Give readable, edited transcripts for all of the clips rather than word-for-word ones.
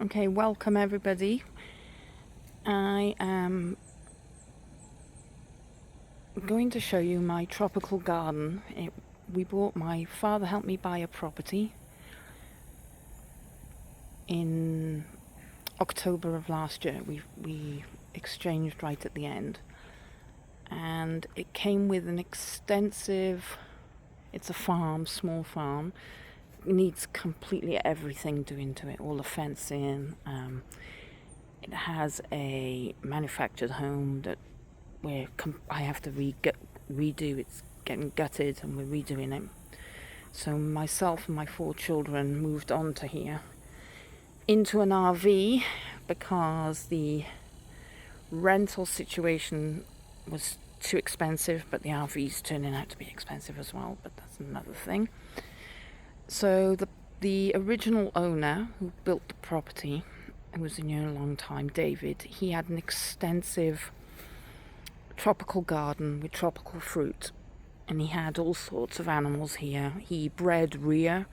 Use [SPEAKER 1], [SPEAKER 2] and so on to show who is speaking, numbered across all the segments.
[SPEAKER 1] Okay, welcome everybody. I am going to show you my tropical garden. My father helped me buy a property in October of last year. We exchanged right at the end, and it came with an extensive. It's a farm, small farm. It needs completely everything doing to it, all the fencing. It has a manufactured home that I have to redo. It's getting gutted and we're redoing it. So myself and my 4 children moved on to here into an RV because the rental situation was too expensive, but the RV's turning out to be expensive as well, but that's another thing. So the original owner who built the property, who was in here a long time, David, he had an extensive tropical garden with tropical fruit, and he had all sorts of animals here. He bred rhea,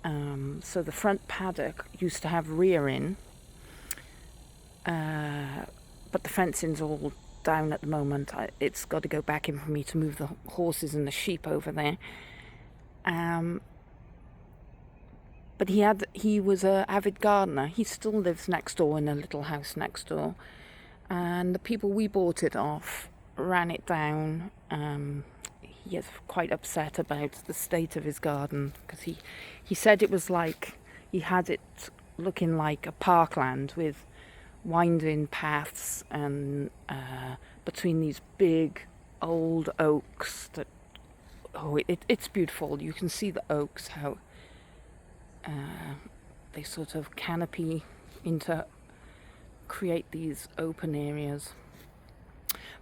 [SPEAKER 1] so the front paddock used to have rhea in, but the fencing's all down at the moment. It's got to go back in for me to move the horses and the sheep over there. But he was an avid gardener. He still lives next door in a little house next door. And the people we bought it off ran it down. He is quite upset about the state of his garden because he said it was like he had it looking like a parkland with winding paths and between these big old oaks that it's beautiful. You can see the oaks, how they sort of canopy into create these open areas.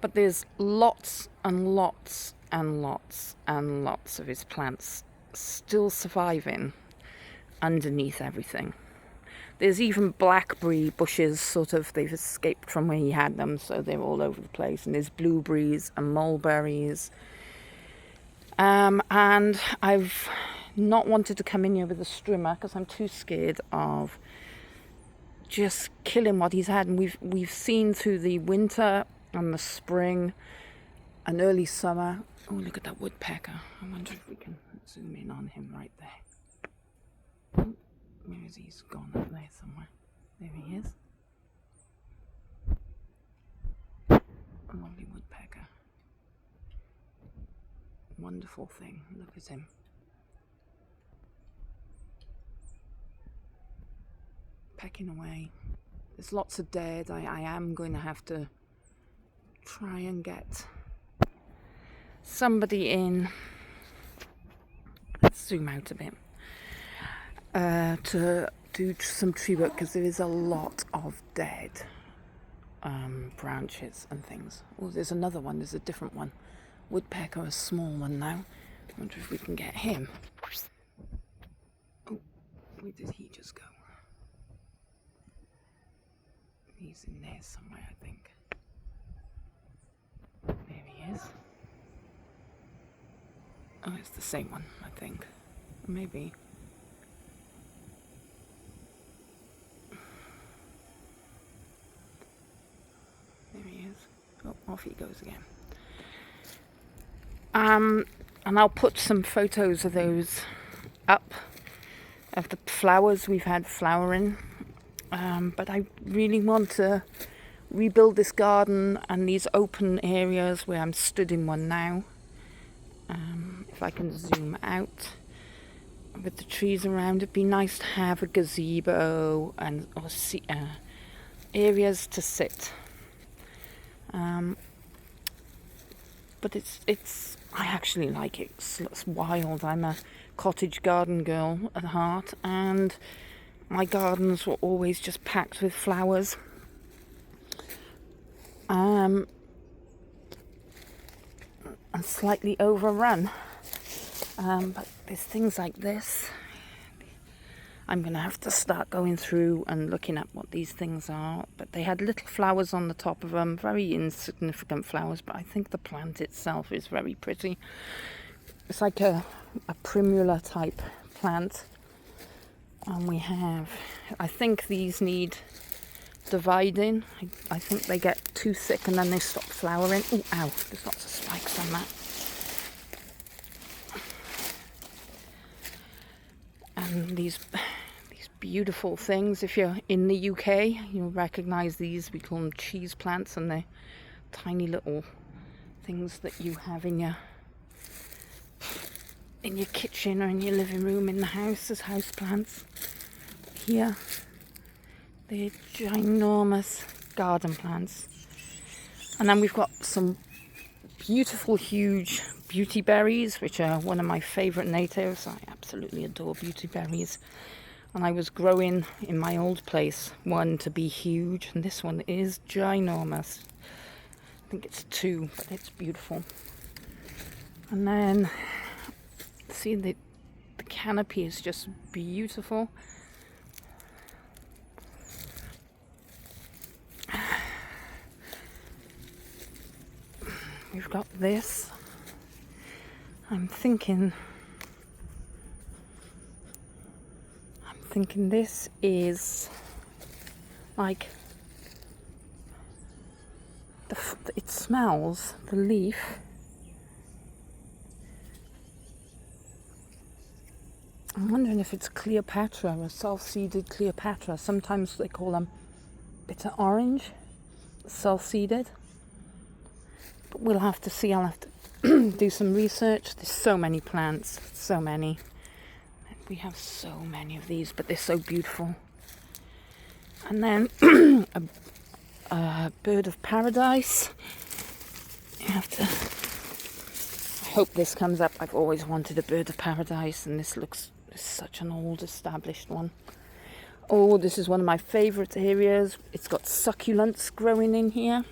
[SPEAKER 1] But there's lots and lots and lots and lots of his plants still surviving underneath everything. There's even blackberry bushes, sort of, they've escaped from where he had them, so they're all over the place. And there's blueberries and mulberries. And I've not wanted to come in here with a strimmer because I'm too scared of just killing what he's had. And we've seen through the winter and the spring and early summer. Oh, look at that woodpecker. I wonder if we can zoom in on him right there. Oh, where is he? He's gone up there somewhere. There he is. A lovely woodpecker. Wonderful thing. Look at him. Pecking away. There's lots of dead. I am going to have to try and get somebody in. Let's zoom out a bit. To do some tree work because there is a lot of dead branches and things. Oh, there's another one. There's a different one. Woodpecker, a small one now. I wonder if we can get him. Oh, where did he just go? He's in there somewhere, I think. There he is. Oh, it's the same one, I think. Maybe. There he is. Oh, off he goes again. And I'll put some photos of those up, of the flowers we've had flowering. But I really want to rebuild this garden and these open areas where I'm stood in one now. If I can zoom out with the trees around, it'd be nice to have a gazebo and areas to sit. But I actually like it. It's wild. I'm a cottage garden girl at heart, and my gardens were always just packed with flowers. And slightly overrun. But there's things like this. I'm going to have to start going through and looking at what these things are. But they had little flowers on the top of them, very insignificant flowers, but I think the plant itself is very pretty. It's like a primula type plant. And we have, I think these need dividing. I think they get too thick and then they stop flowering. Oh, ow, there's lots of spikes on that. And these beautiful things, if you're in the UK, you'll recognise these. We call them cheese plants, and they're tiny little things that you have in your kitchen or in your living room in the house as house plants. Here, they're ginormous garden plants. And then we've got some beautiful, huge beauty berries, which are one of my favourite natives. I absolutely adore beauty berries. And I was growing in my old place one to be huge, and this one is ginormous. I think it's 2, but it's beautiful. And then, see, the canopy is just beautiful. We've got this. I'm thinking this is like it smells, the leaf. I'm wondering if it's Cleopatra or self-seeded Cleopatra. Sometimes they call them bitter orange, self-seeded. But we'll have to see. I'll have to do some research. There's so many plants, so many. We have so many of these, but they're so beautiful. And then a bird of paradise. You have to. I hope this comes up. I've always wanted a bird of paradise, and this looks such an old established one. Oh, this is one of my favourite areas. It's got succulents growing in here.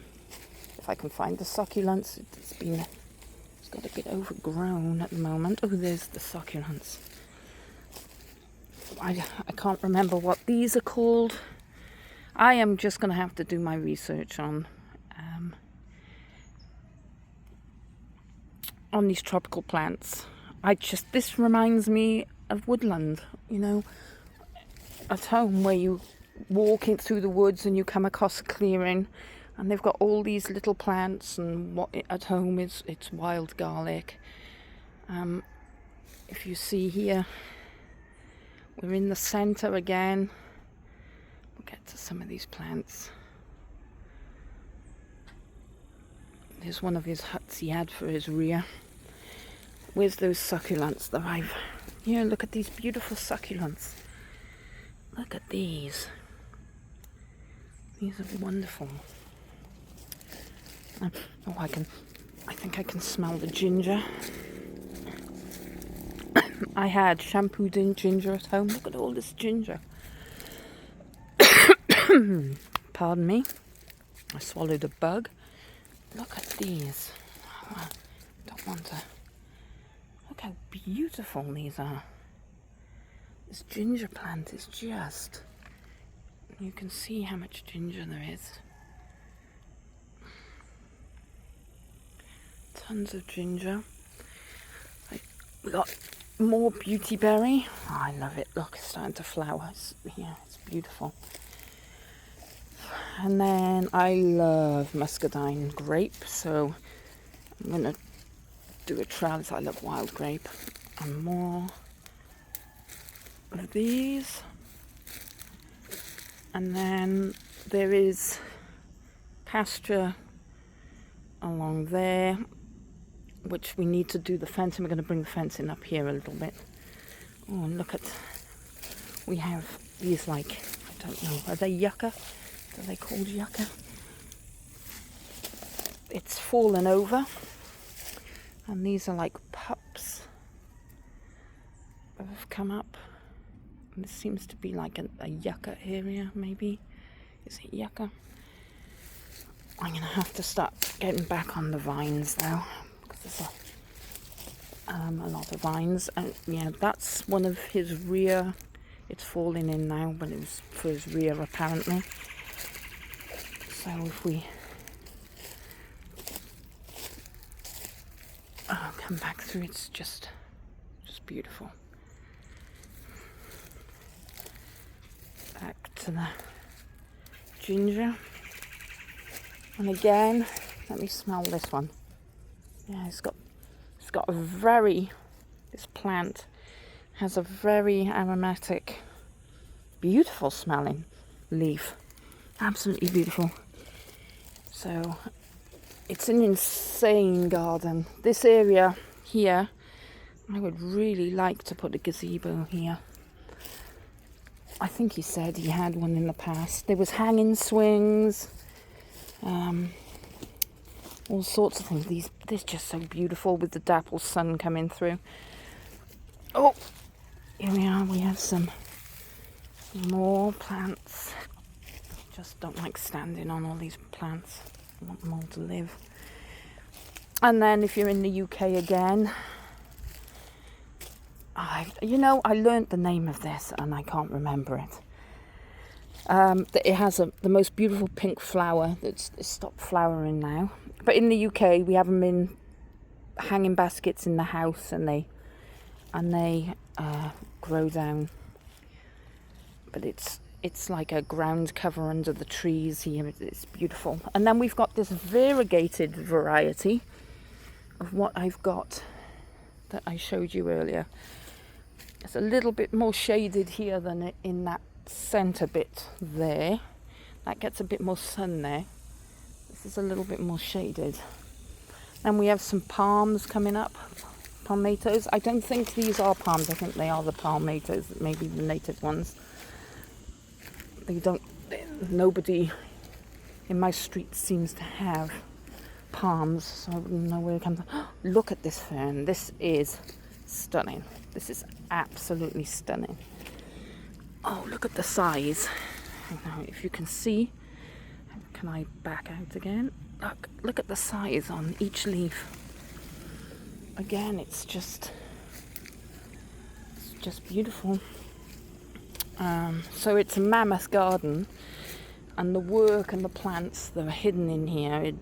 [SPEAKER 1] If I can find the succulents, it's got a bit overgrown at the moment. Oh, there's the succulents. I can't remember what these are called. I am just going to have to do my research on these tropical plants. This reminds me of woodland, at home, where you walk in through the woods and you come across a clearing, and they've got all these little plants, and what at home it's wild garlic. If you see here, we're in the centre again. We'll get to some of these plants. There's one of his huts he had for his rear. Where's those succulents that here, look at these beautiful succulents. Look at these. These are wonderful. I think I can smell the ginger. I had shampooed in ginger at home. Look at all this ginger. Pardon me. I swallowed a bug. Look at these. I don't want to. Look how beautiful these are. This ginger plant is just. You can see how much ginger there is. Tons of ginger. We got more beauty berry. Oh, I love it. Look, it's starting to flower. It's beautiful. And then I love muscadine grape, so I'm going to do a trellis. I love wild grape. And more of these. And then there is pasture along there, which we need to do the fencing. We're going to bring the fencing up here a little bit. Oh, and look at, we have these, I don't know, are they yucca? Are they called yucca? It's fallen over, and these are like pups that have come up. And this seems to be like a yucca area, maybe. Is it yucca? I'm going to have to start getting back on the vines now, because there's a lot of vines. And yeah, that's one of his rear. It's falling in now, but it was for his rear apparently. So if we come back through, it's just beautiful. to the ginger. And again, let me smell this one. Yeah, it's got a very, this plant has a very aromatic, beautiful smelling leaf. Absolutely beautiful. So it's an insane garden. This area here, I would really like to put a gazebo here. I think he said he had one in the past. There was hanging swings, all sorts of things. This is just so beautiful with the dapple sun coming through. Oh, here we are. We have some more plants. Just don't like standing on all these plants. I want them all to live. And then if you're in the UK again, I learnt the name of this and I can't remember it. It has the most beautiful pink flower that's stopped flowering now. But in the UK, we have them in hanging baskets in the house, and they grow down. But it's like a ground cover under the trees here. It's beautiful. And then we've got this variegated variety of what I've got that I showed you earlier. It's a little bit more shaded here than in that centre bit there. That gets a bit more sun there. This is a little bit more shaded. And we have some palms coming up. Palmettos. I don't think these are palms. I think they are the palmettos, maybe the native ones. Nobody in my street seems to have palms, so I wouldn't know where it comes from. Look at this fern. This is stunning. This is absolutely stunning. Oh, look at the size. Now, if you can see, can I back out again? Look at the size on each leaf. Again, it's just beautiful. So it's a mammoth garden, and the work and the plants that are hidden in here.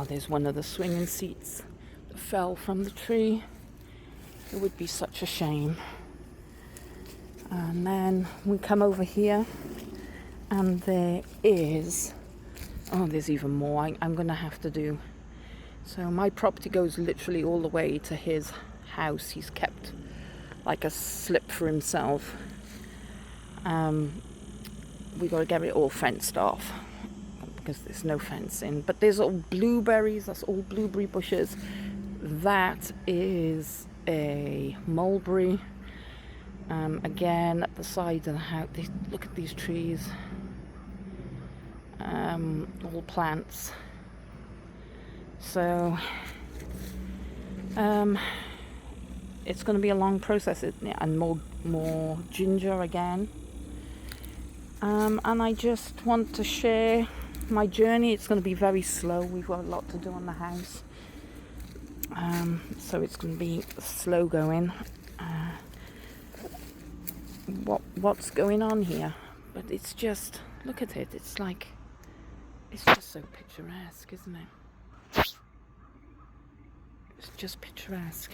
[SPEAKER 1] There's one of the swinging seats that fell from the tree. It would be such a shame. And then we come over here, and there's even more I'm going to have to do. So my property goes literally all the way to his house. He's kept like a slip for himself. We got to get it all fenced off because there's no fencing. But there's all blueberries. That's all blueberry bushes. That is a mulberry. Again, at the side of the house. Look at these trees. All plants. So it's going to be a long process, and more ginger again. And I just want to share my journey. It's going to be very slow. We've got a lot to do on the house, so it's going to be slow going. What's going on here? But it's just, look at it. It's just so picturesque, isn't it? It's just picturesque.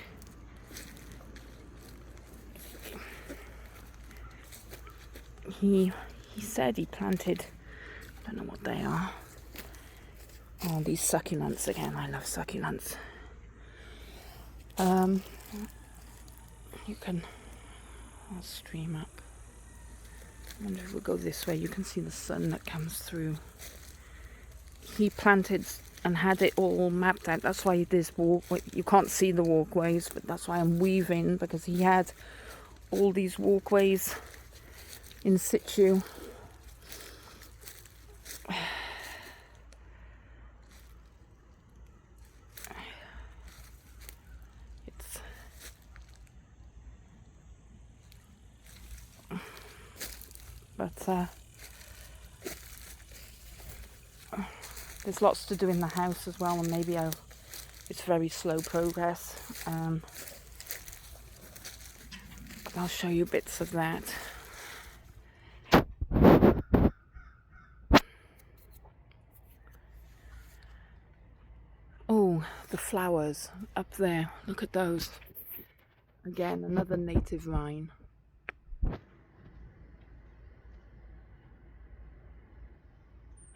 [SPEAKER 1] He said he planted, I don't know what they are. Oh, these succulents again. I love succulents. I'll stream up. I wonder if we'll go this way. You can see the sun that comes through. He planted and had it all mapped out. That's why there's you can't see the walkways, but that's why I'm weaving, because he had all these walkways in situ. There's lots to do in the house as well, and maybe it's very slow progress. I'll show you bits of that. Oh, the flowers up there. Look at those. Again, another native vine.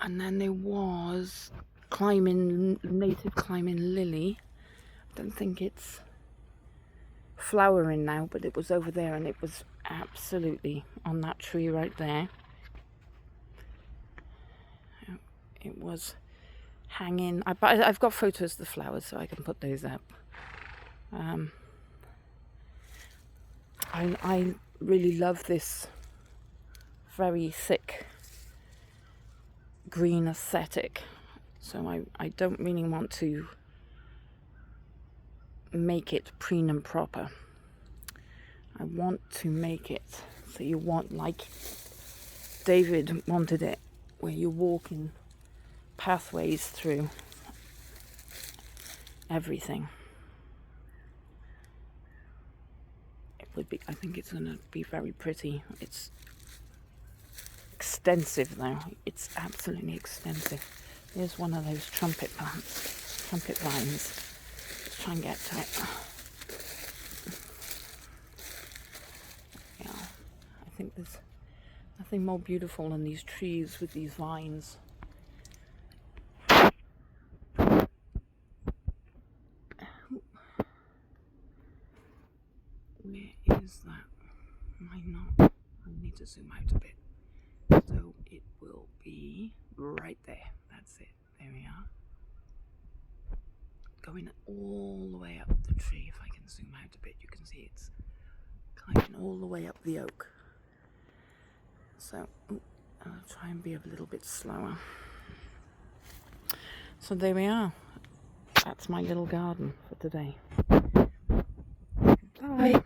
[SPEAKER 1] And then there was native climbing lily. I don't think it's flowering now, but it was over there, and it was absolutely on that tree right there. It was hanging. I've got photos of the flowers, so I can put those up. I really love this very thick green aesthetic, so I don't really want to make it preen and proper. I want to make it so you want, like David wanted it, where you're walking pathways through everything. It would be, I think it's going to be very pretty. It's extensive though. It's absolutely extensive. There's one of those trumpet plants, trumpet vines. Let's try and get to it. Yeah, I think there's nothing more beautiful than these trees with these vines. Where is that? Might not. I need to zoom out a bit. So it will be right there. That's it. There we are. Going all the way up the tree. If I can zoom out a bit, you can see it's climbing all the way up the oak. So I'll try and be a little bit slower. So there we are. That's my little garden for today. Bye.